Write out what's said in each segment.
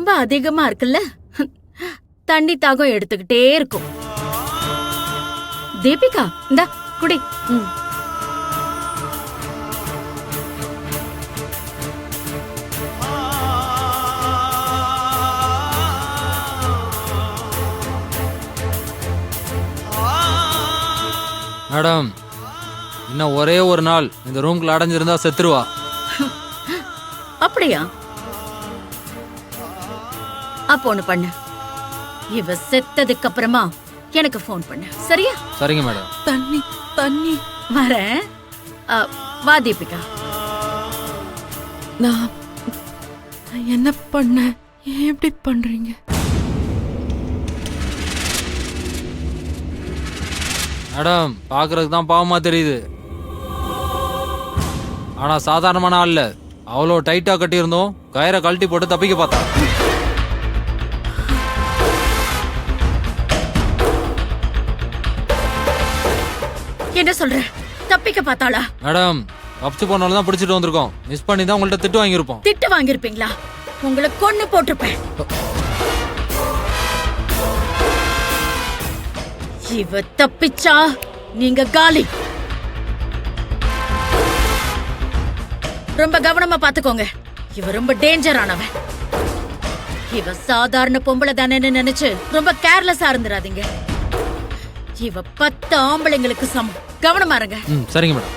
ரொம்ப அதிகமா இருக்குல்ல, தண்ணி தாகம் எடுத்துக்கிட்டே இருக்கும். தீபிகா, இந்தா குடி. மேடம், இன்னும் ஒரே ஒரு நாள் இந்த ரூம்குள்ள அடைஞ்சிருந்தா செத்துருவா. அப்படியா? அப்போ ஒண்ணு பண்ணு, இவ செத்ததுக்கு அப்புறமா எனக்கு போன் பண்ணு, சரியா? சரிங்க மேடம். தண்ணி தண்ணி. வரேன். வா தீபிகா. நான் என்ன பண்ண? ஏன் இப்படி பண்றீங்க? மேடம், பாக்குறதுக்கு தான் பாவமா தெரியுது, ஆனா சாதாரணமான ஆள் இல்ல. அவ்வளோ டைட்டா கட்டியிருந்தோம், கயிறை கழட்டி போட்டு தப்பிக்க பார்த்தா. என்ன சொல்ற? தப்பிக்க பார்த்தாளா? மேடம், தப்பிச்சு போனாலும் தான் பிடிச்சிட்டு வந்திருக்கோம். மிஸ் பண்ணி தான் உங்கள்ட்ட திட்டு வாங்கியிருப்போம். திட்டு வாங்கிருப்பீங்களா? உங்களை கொன்னு போட்டிருப்பேன். இவ தப்பிச்சா நீங்க காலி. ரொம்ப கவனமா பாத்துக்கோங்க, இவ ரொம்ப டேஞ்சரானவன். இவ சாதாரண பொம்பளை தானேன்னு நினைச்சு ரொம்ப கேர்லெஸ்ஸா இருந்துடாதீங்க. இவ 10 ஆம்பளைங்களுக்கு சமம். கவனமா இருங்க. சரிங்க மேடம்.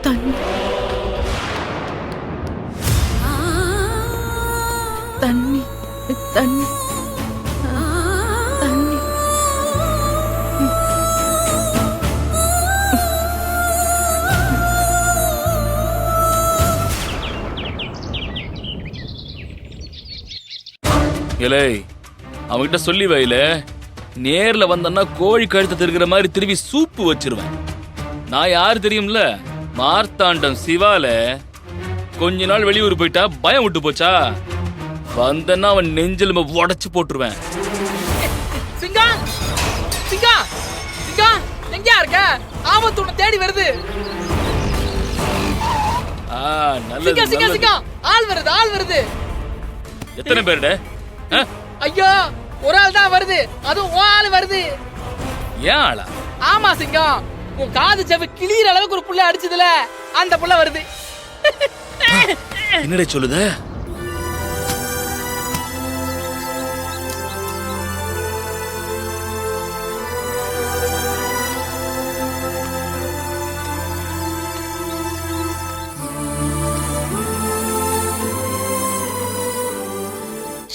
தண்ணி தண்ணி தண்ணி தண்ணி. இலை அவன்கிட்ட சொல்லி வைல, நேர்ல வந்தன்னா கோழி கழுத்து திருகிற மாதிரி திரும்பி சூப்பு வச்சிருவேன். நான் யாரு தெரியும்ல, மார்த்தாண்டம் சிவால. கொஞ்ச நாள் வெளியூர் போயிட்டா பயம் விட்டு போச்சா, வந்தன்னா அவன் நெஞ்சில் உடைச்சு போட்டுருவேன். சிங்கா சிங்கா சிங்கா, எங்கயா இருக்க? ஆபத்து உன்னை தேடி வருது. சிங்கா சிங்கா சிங்கா, ஆள் வருது ஆள் வருது. எத்தனை பேருட? ஐயோ, ஒரு ஆள் தான் வருது, அதுவும் உன் ஆள் வருது. ஏன் ஆளா? ஆமா சிங்கம், உன் காது செவி கிளியிற அளவுக்கு ஒரு புள்ள அடிச்சதுல அந்த புள்ள வருது. என்னடே சொல்லுத?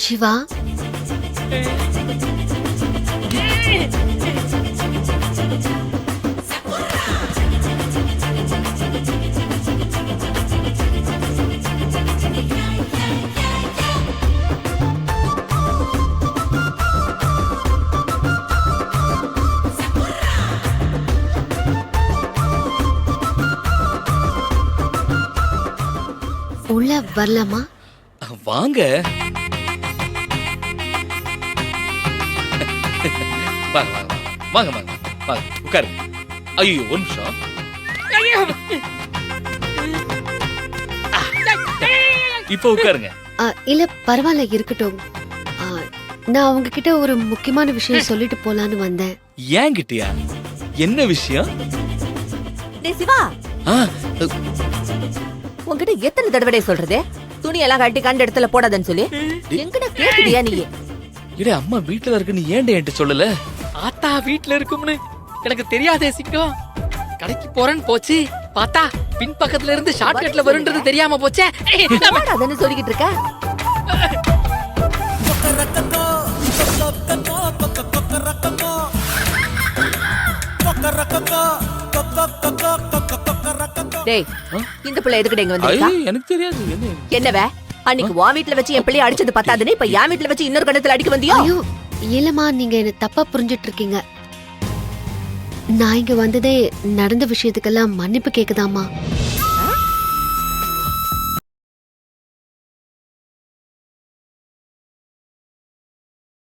சிவா, உள்ள வரலாமா? வாங்க வாங்க வாங்க வாங்க வாங்க வாங்க, உட்காரு. ஐயோ, ஒரு நிமிஷம். இப்ப உட்காருங்க. இல்ல பரவாயில்ல, இருக்கட்டும். நான் உங்ககிட்ட ஒரு முக்கியமான விஷயம் சொல்லிட்டு போலான்னு வந்தேன். ஏன் கிட்டியா? என்ன விஷயம்? டேய் சிவா, உன்கிட்ட எத்தனை தடவை சொல்றது துணி எல்லாம் கட்டி கண்ட இடத்துல போடாதன்னு சொல்லி? எங்கட கேக்குறியா நீ? இட அம்மா வீட்டுல இருக்கு, நீ ஏன்டா என்கிட்ட சொல்லல? ஆத்தா வீட்டுல இருக்கும்னு எனக்கு தெரியாதே சிங்கம். கடைக்கு போறேன்னு போச்சு, பார்த்தா பின் பக்கத்துல இருந்து ஷார்ட் கட்ல வரும்ன்றது தெரியாம போச்சே. அதன்னு சொல்லிக்கிட்டு இருக்க. டேய், இந்த பிள்ளை எதுக்கு இங்க வந்திருக்கா? எனக்கு தெரியாது. என்னவே அன்னைக்கு உன் வீட்டுல வச்சு என் பிள்ளைய அடிச்சது பத்தாதுன்னு இப்ப என் வீட்டுல வச்சு இன்னொரு கணத்துல அடிக்க வந்தியோ? ஐயோ இல்லம்மா, நீங்க என்ன தப்பா புரிஞ்சிட்டு இருக்கீங்க. நான் இங்க வந்ததே நடந்த விஷயத்துக்கெல்லாம் மன்னிப்பு கேக்குதாமா.